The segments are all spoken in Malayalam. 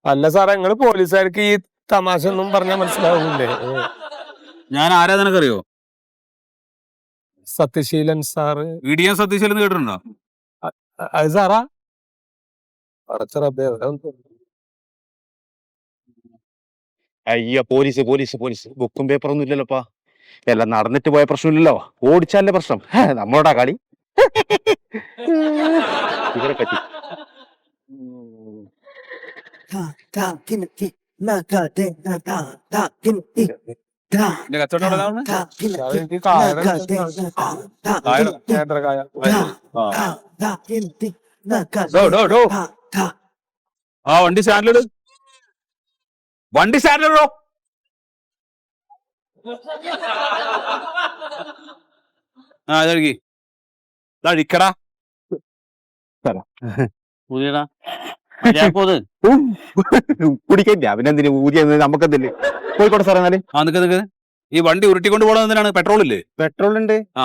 അല്ല സാറേ നിങ്ങള് പോലീസുകാർക്ക് ഈ തമാശ ഒന്നും പറഞ്ഞാൽ മനസ്സിലാവില്ലേ? ഞാൻ ആരാ നിനക്കറിയോ? സത്യശീലൻ സാറ്. ഇടിയാൻ സത്യശീലൻ കേട്ടിട്ടുണ്ടോ? അത് സാറാ? അയ്യ പോലീസ് പോലീസ് പോലീസ് ബുക്കും പേപ്പറൊന്നും ഇല്ലല്ലോപ്പാ. എല്ലാം നടന്നിട്ട് പോയ പ്രശ്നമില്ലല്ലോ, ഓടിച്ചാലേ പ്രശ്നം. നമ്മളോടാ കളി. ഇവരെ പറ്റി ആ വണ്ടി സ്റ്റാൻഡിലിട്, വണ്ടി സ്റ്റാൻഡിലിടോ. ആ ഇതഴുകി ഇക്കടാ പുതിയടാ കുടിക്കണ്ട അവനെന്തിന് ഊതിയ നമുക്കെന്തില്ലേ. പോയിക്കോട്ടെ സാറേ എന്നാല്. ആ നിക്ക് ഈ വണ്ടി ഉരുട്ടിക്കൊണ്ട് പോകണത് എന്തിനാണ്? പെട്രോൾ ഇല്ലേ? പെട്രോൾ ഉണ്ട്. ആ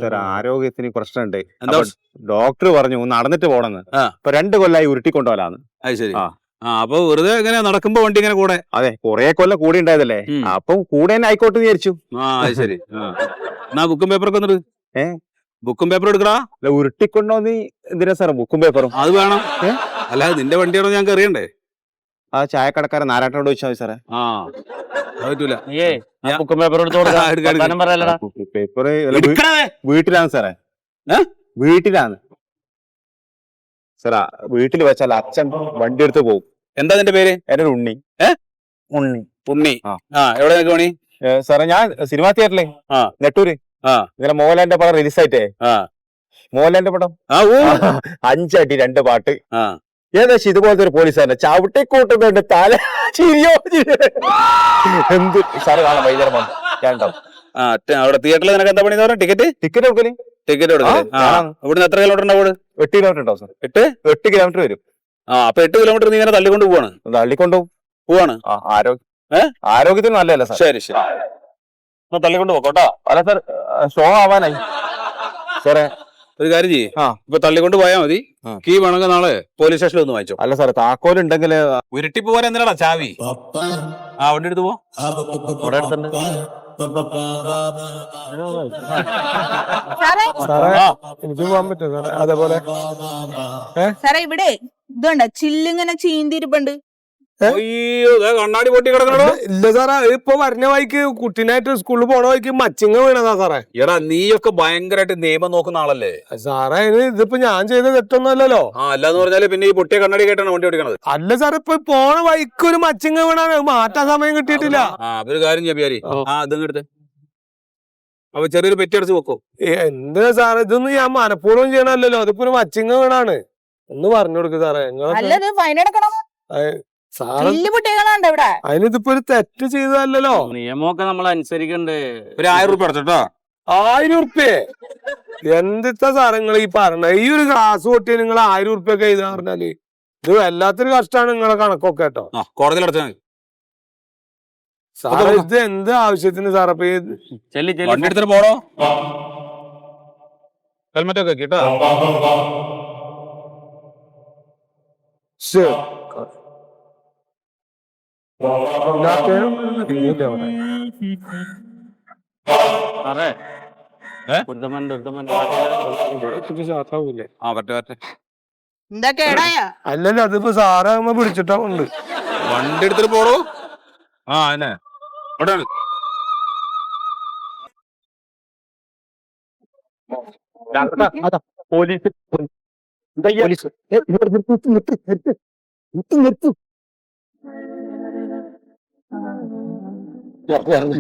സാർ ആരോഗ്യത്തിന് പ്രശ്നമുണ്ട്. എന്താ? ഡോക്ടർ പറഞ്ഞു നടന്നിട്ട് പോണെന്ന്. ഇപ്പൊ 2 കൊല്ലായി ഉരുട്ടിക്കൊണ്ടുപോലാന്ന്. അത് ശരി. ആ അപ്പൊ വെറുതെ എങ്ങനെ നടക്കുമ്പോ വണ്ടി ഇങ്ങനെ കൂടെ? അതെ കൊറേ കൊല്ലം കൂടി ഉണ്ടായതല്ലേ, അപ്പൊ കൂടെ തന്നെ ആയിക്കോട്ടെ വിചാരിച്ചു. ആ അത് ശരി. എന്നാ ബുക്കും പേപ്പറൊക്കെ എന്നിട്ട് ബുക്കും പേപ്പർ എടുക്കടാ. ഉരുട്ടിക്കൊണ്ടോന്ന് എന്തിനാ സാറേ ബുക്കും പേപ്പറും? അത് വേണം. അല്ലാതെ നിന്റെ വണ്ടിയാണോ ഞങ്ങൾക്ക് അറിയണ്ടേ? ആ ചായക്കടക്കാരൻ നാരായണനോട് ചോദിച്ചാൽ മതി സാറേ. ആ പറ്റൂല. ബുക്കും പേപ്പർ പേപ്പർ വീട്ടിലാണ് സാറേ, വീട്ടിലാണ് സാറാ. വീട്ടിൽ വെച്ചാൽ അച്ഛൻ വണ്ടി എടുത്ത് പോകും. എന്താ നിന്റെ പേര്? എന്റെ ഉണ്ണി. ഉണ്ണി. ഉണ്ണി. ആ എവിടെ നിൽക്ക് പണി? സാറേ ഞാൻ സിനിമാ തിയേറ്ററിലെ നെട്ടൂര് ഇങ്ങനെ മോഹൻലാലിന്റെ പടം റിലീസായിട്ടേ. മോഹൻലാലിന്റെ പടം 5 അടി 2 പാട്ട്. ഏകദേശം ഇതുപോലത്തെ ഒരു പോലീസുകാരനെ ചവിട്ടിക്കൂട്ടുന്നുണ്ട്. തല ചിരിയോ എന്ത് സാറ് കാണാം വൈകുന്നേരം വന്നു ഞാൻ ഉണ്ടാവും. അവിടെ തിയേറ്ററിൽ നിനക്ക് എന്താ പണി? ടിക്കറ്റ് എടുക്കല്. ടിക്കറ്റ് എടുക്കല്. ഇവിടുന്ന് എത്ര കിലോമീറ്റർ ഉണ്ടാവും? 8 കിലോമീറ്റർ ഉണ്ടാവും സാർ. 8 കിലോമീറ്റർ വരും. അപ്പൊ 8 കിലോമീറ്റർ നീ ഇങ്ങനെ തള്ളിക്കൊണ്ട് പോവാണ്? തള്ളിക്കൊണ്ടുപോകും. പോവാണ്. ആരോഗ്യത്തിന് നല്ലതല്ല സാർ. ശരി ശരി, തള്ളിക്കൊണ്ട് പോക്കോട്ടോ. അല്ല സാർ ഷോ ആവാനായി സാറേ. ഒരു കാര്യം ചെയ്യേ, ഇപ്പൊ തള്ളിക്കൊണ്ട് പോയാ മതി. കീ വേണമെങ്കിൽ നാളെ പോലീസ് സ്റ്റേഷനിൽ ഒന്ന് വാങ്ങിച്ചോ. അല്ല സാറേ താക്കോലുണ്ടെങ്കിൽ ഉരുട്ടി പോവാൻ എന്തിനാടാ ചാവി? ആ വണ്ടി എടുത്ത് പോ. എനിക്ക് പോകാൻ പറ്റും സാറേ. അതേപോലെ സാറേ ഇവിടെ ഇതുണ്ട് ചില്ലിങ്ങനെ ചീന്തിരിപ്പുണ്ട്. അയ്യോ കണ്ണാടി പൊട്ടി കിടക്കണോ? ഇല്ല സാറേ, ഇപ്പൊ വരുന്ന വഴിക്ക് കുട്ടീനായിട്ട് സ്കൂളിൽ പോണ വഴിക്ക് മച്ചിങ്ങ വീണതാ സാറേ. എടാ നീയൊക്കെ ഭയങ്കരമായിട്ട് നിയമം നോക്കുന്ന ആളല്ലേ സാറേ. ഇതിപ്പോ ഞാൻ ചെയ്ത തെറ്റൊന്നുമല്ലല്ലോ. അല്ലാന്ന് പറഞ്ഞാല് പിന്നെ ഈ പൊട്ടിയ കണ്ണാടി കേട്ടാണ് വണ്ടി ഓടിക്കണത്. അല്ല സാറേ, ഇപ്പൊ പോണ വഴിക്ക് ഒരു മച്ചിങ്ങ വീണാണ്, മാറ്റാൻ സമയം കിട്ടിയിട്ടില്ല. ഒരു കാര്യം ചെയ്യാരി ഇതും എടുത്ത് അപ്പൊ ചെറിയൊരു പെറ്റടിച്ച് വെക്കോ. എന്തിനാ സാറേ, ഇതൊന്നും ഞാൻ മനഃപൂർവ്വം ചെയ്യണല്ലോ. അതിപ്പോ ഒരു മച്ചിങ്ങ വീണാണ്. ഒന്ന് പറഞ്ഞു കൊടുക്ക് സാറേ. അതിനിതിപ്പോ ഒരു തെറ്റ് ചെയ്തതല്ലോ. നിയമമൊക്കെ നമ്മൾ അനുസരിക്കണ്ടേ? ഒരു 1000 രൂപ അടച്ചോട്ടോ. 1000 റുപ്യ? എന്തിട്ടാ സാറേ നിങ്ങൾ ഈ പറഞ്ഞ? ഈ ഒരു ഗ്ലാസ് പൊട്ടിയ നിങ്ങൾ 1000 റുപ്യൊക്കെ എഴുതാ പറഞ്ഞാല് ഇത് വല്ലാത്തൊരു കഷ്ടമാണ് നിങ്ങളെ കണക്കൊക്കെ കേട്ടോ. കോടതിയിൽ അടച്ചാൽ സാറേ ഇത് എന്ത് ആവശ്യത്തിന് സാറേ? വണ്ടി എടുത്തിട്ട് പോണോ? ഹെൽമെറ്റൊക്കെ കേട്ടോ. അല്ലല്ലോ, അതിപ്പോ സാറാകുമ്പോ പിടിച്ചിട്ടാ ഉണ്ട്. വണ്ടി എടുത്തിട്ട് പോടോ. എന്നെ പോലീസ്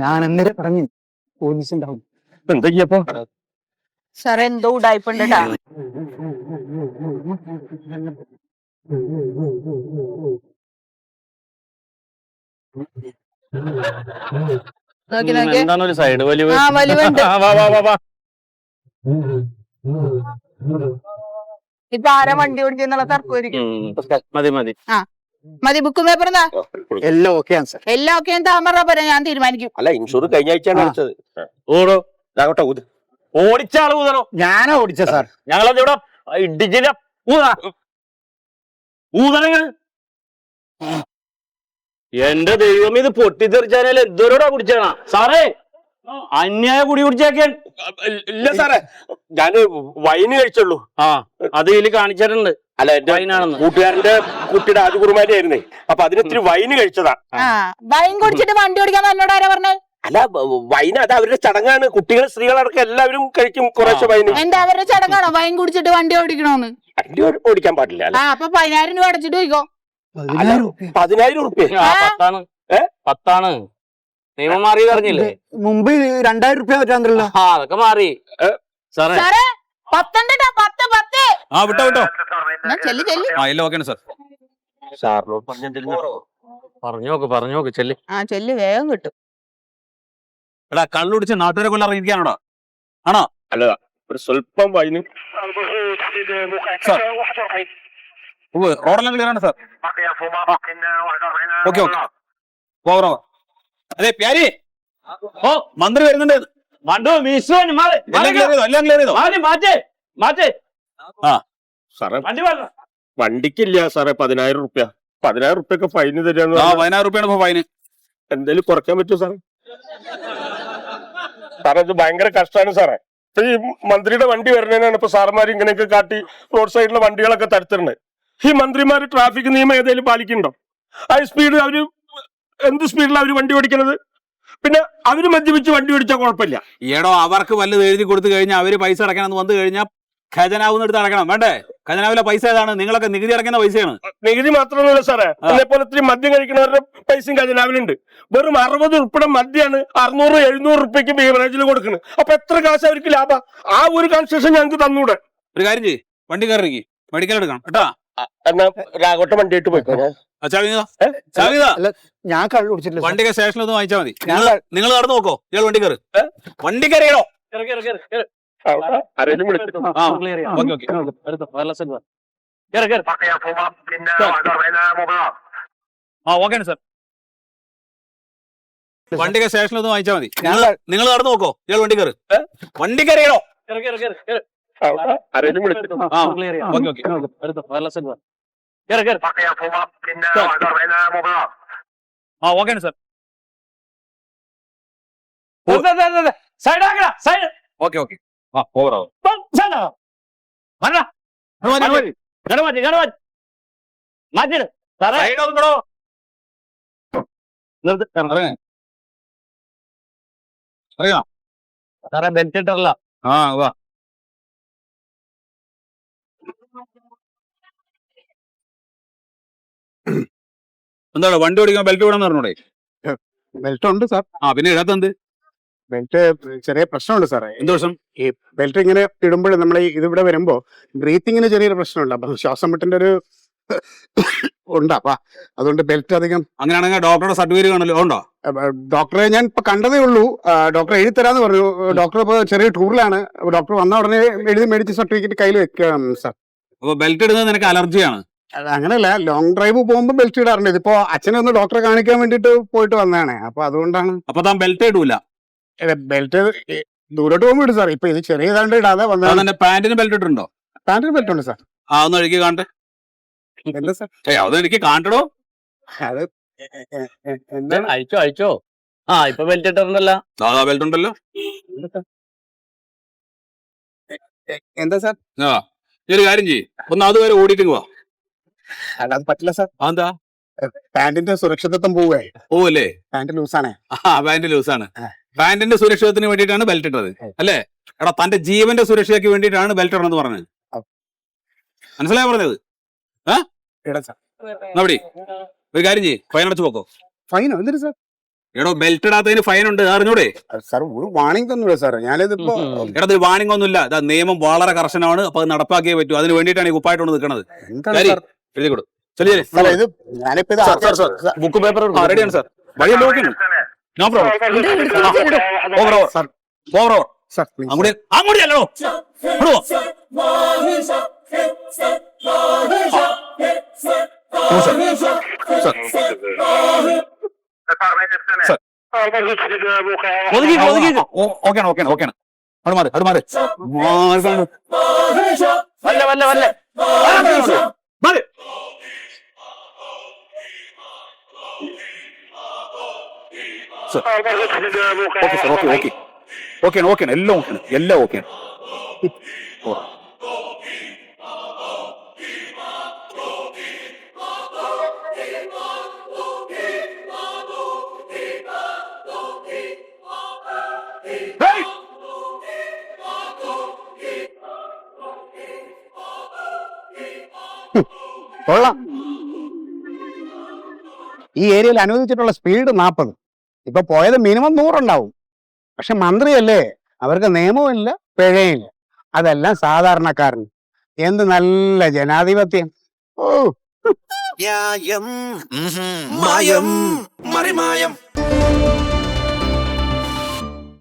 ഞാൻ എന്നേരെ പറഞ്ഞു പോലീസ് ഉണ്ടാവും. എന്താ ചെയ്യപ്പോ? സാറേ എന്തോ ഉടായിപ്പുണ്ട്. എന്താണ് ഒരു സൈഡ് വലിവ്? ഇപ്പൊ ആരാ വണ്ടി ഓടിക്കുന്നുള്ള തർക്കമായിരിക്കും. മതി മതി മതി. ബുക്കും പേപ്പർ എന്താ? എല്ലാം ഓക്കെയാണ് സാർ. എല്ലാം ഓക്കെ താൻ പറഞ്ഞ പോലെ ഞാൻ തീരുമാനിക്കും. അല്ല ഇൻഷൂർ കഴിഞ്ഞ ആഴ്ചയാണ് അടിച്ചത്. ഓടിച്ച ആള് ഊതണോ? ഞാനാ ഓടിച്ച സാർ. ഞങ്ങളെന്താ ഇവിടെ ഊതണങ്ങൾ എന്റെ ദൈവം ഇത് പൊട്ടിത്തെറിച്ചാലേ എന്തോരോടാ കുടിച്ചാണ സാറേ അന്യായ കുടി കുടിച്ചാക്കാൻ ഇല്ല സാറേ, ഞാന് വൈന് കഴിച്ചുള്ളൂ. ആ അത് ഇതിൽ കാണിച്ചിട്ടുണ്ട്. അല്ല, എന്റെ വൈനാണെന്ന്. കൂട്ടുകാരന്റെ കുട്ടിയുടെ ആദ്യകുറുമാരി ആയിരുന്നേ, അപ്പൊ അതിന് ഇത്തിരി വൈന് കഴിച്ചതാ. വൈൻ കുടിച്ചിട്ട് വണ്ടി ഓടിക്കാൻ എന്നോട് ആരാ പറഞ്ഞേ? അല്ല, വൈന് അത് അവരുടെ ചടങ്ങാണ്. കുട്ടികൾ സ്ത്രീകളടക്കം എല്ലാവരും കഴിക്കും കുറേശ്ശെ വൈന്. എന്താ അവരുടെ ചടങ്ങാണോ വൈൻ കുടിച്ചിട്ട് വണ്ടി ഓടിക്കണോന്ന്? വണ്ടി ഓടിക്കാൻ പാടില്ല. ആ അപ്പൊ 10,000 രൂപ അടച്ചിട്ട് പോയിക്കോ. 10,000 ഉറുപ്പ്യ? പത്താണ്. 10 നിയമം മാറി പറഞ്ഞില്ലേ? മുമ്പ് 2,000 റുപ്യ പറ്റാണ്ടല്ലോ. ആ അതൊക്കെ മാറി സാറേ. സാറേ 10 ഉണ്ടെടാ, 10. ആ വിട്ടോ വിട്ടോ. ചെല്ലി ചെല്ലി. ആ എല്ലാം ഓക്കെയാണ് സാർ. സാറിനോട് പറഞ്ഞു നോക്ക് ചെല്ലി. ആ ചെല്ലി വേഗം കിട്ടും. എടാ കള്ളുടിച്ച് നാട്ടുകാരെ കൊല്ലം ഇറങ്ങിയിരിക്കാനോടാ? ആണോ? അല്ല, ഒരു സ്വല്പം വൈന്. റോഡെല്ലാം ക്ലിയർ ആണ് സാർ. Okay okay. ഓവർ. അതെ പ്യാരി, ഓ മന്ത്രി വരുന്നുണ്ട്. എല്ലാം ക്ലിയർ ചെയ്തോ? എല്ലാം ക്ലിയർ ചെയ്തോ? ആ സാറേ വണ്ടിക്കില്ല സാറേ 10,000 ഉറുപ്പ്യ. 10,000 ഉറുപ്പ്യൊക്കെ ഫൈന് തരാന്ന്. 10,000 റുപ്യാണ് ഇപ്പൊ ഫൈന്. എന്തേലും കുറയ്ക്കാൻ പറ്റുമോ സാറേ? സാറേ ഇത് ഭയങ്കര കഷ്ടമാണ് സാറേ. ഇപ്പൊ ഈ മന്ത്രിയുടെ വണ്ടി വരുന്നതിനാണ് ഇപ്പൊ സാറന്മാർ ഇങ്ങനെയൊക്കെ കാട്ടി റോഡ് സൈഡിലെ വണ്ടികളൊക്കെ തടുത്തിട്ടുണ്ട്. ഈ മന്ത്രിമാര് ട്രാഫിക് നിയമം ഏതെങ്കിലും പാലിക്കുന്നുണ്ടോ? ഹൈ സ്പീഡ് അവര് എന്ത് സ്പീഡിലാണ് അവര് വണ്ടി ഓടിക്കുന്നത്? പിന്നെ അവര് മദ്യപിച്ച് വണ്ടി ഓടിച്ചാൽ കുഴപ്പമില്ല. ഈടോ അവർക്ക് വല്ലത് എഴുതി കൊടുത്തു കഴിഞ്ഞാൽ അവര് പൈസ അടയ്ക്കണം എന്ന് വന്നു കഴിഞ്ഞാൽ ഖജനാവ് എടുത്ത് അടക്കണം വേണ്ടേ? ഖജനാവിലെ പൈസ ഏതാണ്? നിങ്ങളൊക്കെ നികുതി അടയ്ക്കുന്ന പൈസയാണ്. നികുതി മാത്രമല്ല സാറേ, അതേപോലെ ഇത്തിരി മദ്യം കഴിക്കുന്നവരുടെ പൈസയും ഖജനാവിലുണ്ട്. വെറും 60 ഉൾപ്പെടെ മദ്യമാണ് 600-700 ഉറുപ്പ്യക്ക് ബീവറേജിൽ കൊടുക്കുന്നത്. അപ്പൊ എത്ര കാശ് അവർക്ക് ലാഭം? ആ ഒരു കൺസെഷൻ ഞങ്ങൾക്ക് തന്നൂടെ? ഒരു കാര്യം ചെയ്യ്, വണ്ടി കയറി മെഡിക്കൽ എടുക്കണം കേട്ടാ. എന്നാ രാഘവട്ട വണ്ടിയായിട്ട് പോയിക്കോ. ഞാൻ കള്ളു കുടിച്ചിട്ടില്ല. വണ്ടിയൊക്കെ സ്റ്റേഷനിൽ ഒന്ന് വാങ്ങിച്ചാൽ മതി. നിങ്ങൾ നടന്നു നോക്കോ, ഇയാൾ വണ്ടി കയറി. വണ്ടി കയറിയോ? ആരെങ്കിലും വിളിച്ചു. ആ ഓക്കെ സാർ. വണ്ടിയൊക്കെ സ്റ്റേഷനിൽ ഒന്ന് വാങ്ങിച്ചാൽ മതി. നിങ്ങൾ നടന്നു നോക്കോ, ഇയാൾ വണ്ടി കയറി. വണ്ടി കയറിയോ? ആരെങ്കിലും വിളിച്ചു. ആ ഓക്കെ ഓക്കെ. ആ ഓക്കെ സാർ. Okay okay. ആ ഓവർ ആവും. സാറേ ബെൽറ്റ് ഇട്ടല്ല. ആ വാ. എന്താണ് വണ്ടി ഓടിക്കാൻ ബെൽറ്റ് വേണമെന്ന് പറഞ്ഞോടെ? ബെൽറ്റ് ഉണ്ട് സാർ. ആ പിന്നെ ഇടാത്തത് ബെൽറ്റ് ചെറിയ പ്രശ്നമുണ്ട് സാറേ. എന്ത് പ്രശ്നം? ഈ ബെൽറ്റ് ഇങ്ങനെ ഇടുമ്പോൾ നമ്മൾ ഇതിവിടെ വരുമ്പോ ബ്രീത്തിങ്ങിന് ചെറിയൊരു പ്രശ്നമുണ്ട്. അപ്പൊ ശ്വാസം മുട്ടിന്റെ ഒരു ഉണ്ട്. അപ്പൊ അതുകൊണ്ട് ബെൽറ്റ് അധികം. അങ്ങനെയാണെങ്കിൽ ഡോക്ടറുടെ സർട്ടിഫിക്കറ്റ് കാണല്ലോ? ഉണ്ടോ? ഡോക്ടറെ ഞാൻ ഇപ്പൊ കണ്ടതേ ഉള്ളൂ. ഡോക്ടർ എഴുതി തരാന്ന് പറഞ്ഞു. ഡോക്ടർ ഇപ്പൊ ചെറിയ ടൂറിലാണ്. ഡോക്ടർ വന്ന ഉടനെ എഴുതി മേടിച്ച് സർട്ടിഫിക്കറ്റ് കയ്യിൽ വെക്കാം സാർ. അപ്പൊ ബെൽറ്റ് ഇടുന്നത് നിനക്ക് അലർജിയാണ്? അങ്ങനെയല്ല, ലോങ് ഡ്രൈവ് പോകുമ്പോൾ ബെൽറ്റ് ഇടാറുണ്ട്. ഇതിപ്പോ അച്ഛനെ ഒന്ന് ഡോക്ടറെ കാണിക്കാൻ വേണ്ടിട്ട് പോയിട്ട് വന്നതാണ്. അപ്പൊ അതുകൊണ്ടാണ്. അപ്പൊ താൻ ബെൽറ്റ് ഇടൂല? ബെൽറ്റ് ദൂരോട്ട് പോകുമ്പോൾ ഇടും സാർ. ഇപ്പൊ ഇത് ചെറിയതാണ്ട് ഇടാതെ വന്നതാണ്. പാന്റിന് ബെൽറ്റ് ഇട്ടുണ്ടോ? പാന്റിന് ബെൽറ്റ് ഉണ്ട് സാർ. ആ ഒന്ന് എനിക്ക് കാണട്ടെ. എന്താ സാർ? അത് എനിക്ക് കാണട്ടോ. അത് എന്താണ്? അയച്ചോ. ആ ഇപ്പൊ ബെൽറ്റ് ഇട്ടിട്ടുണ്ടല്ലോ. സാധാ ബെൽറ്റ് ഉണ്ടല്ലോ. എന്താ സാർ? ആ ഈ ഒരു കാര്യം ചെയ്യ്, ഒന്ന് അതുവരെ ഓടിയിട്ട് പോവാ. അത് പറ്റില്ല സാർ. എന്താ? പാന്റിന്റെ സുരക്ഷിതത്വം പോവുകയായി. പോവല്ലേ? പാന്റ് ലൂസാണേ. ആ പാന്റ് ലൂസാണ്. പാന്റിന്റെ സുരക്ഷിതത്തിന് വേണ്ടിയിട്ടാണ് ബെൽറ്റ് ഇട്ടത് അല്ലേ? എടാ തന്റെ ജീവന്റെ സുരക്ഷയ്ക്ക് വേണ്ടിയിട്ടാണ് ബെൽറ്റ് ഇടണമെന്ന് പറഞ്ഞത്. മനസ്സിലായ പറഞ്ഞത്? അവിടെ ഒരു കാര്യം ചെയ്യ്, ഫൈൻ അടച്ചു പോക്കോ. ഫൈനോ? എന്തിനു സാർ? എടോ ബെൽറ്റ് ഇടാത്തതിന് ഫൈൻ ഉണ്ട്, അറിഞ്ഞൂടെ? സാർ ഒരു വാണിംഗ് തന്നില്ല സാർ. ഞാനിതിപ്പോ എടാ വാണിംഗ് ഒന്നുമില്ല. നിയമം വളരെ കർശനമാണ്. അപ്പൊ അത് നടപ്പാക്കിയേ പറ്റൂ. അതിന് വേണ്ടിയിട്ടാണ് ഈ കുപ്പായിട്ടോണ്ട് നിൽക്കുന്നത്. എഴുതി കൊടു. ബുക്ക് പേപ്പർ റെഡിയാണ് സാർ. വഴിയല്ലോ ഓക്കെയാണ്. No problem. Over over sir. Over over sir. അങ്ങോട്ട് അല്ലോ. ഓക്കെയാണ് ഓക്കെയാണ് ഓക്കെയാണ്. അത് മാറി അത് മാറി മാറി. Sir okay sir okay okay ഓക്കെയാണ് ഓക്കെയാണ് എല്ലാം ഓക്കെയാണ് എല്ലാം ഓക്കെയാണ്. കൊള്ളാം. ഈ ഏരിയയിൽ അനുവദിച്ചിട്ടുള്ള സ്പീഡ് 40. ഇപ്പൊ പോയത് മിനിമം 100 ഉണ്ടാവും. പക്ഷെ മന്ത്രിയല്ലേ, അവർക്ക് നിയമവുമില്ല പിഴയില്ല. അതെല്ലാം സാധാരണക്കാരൻ. എന്ത് നല്ല ജനാധിപത്യം. ഓ മായം മറിമായം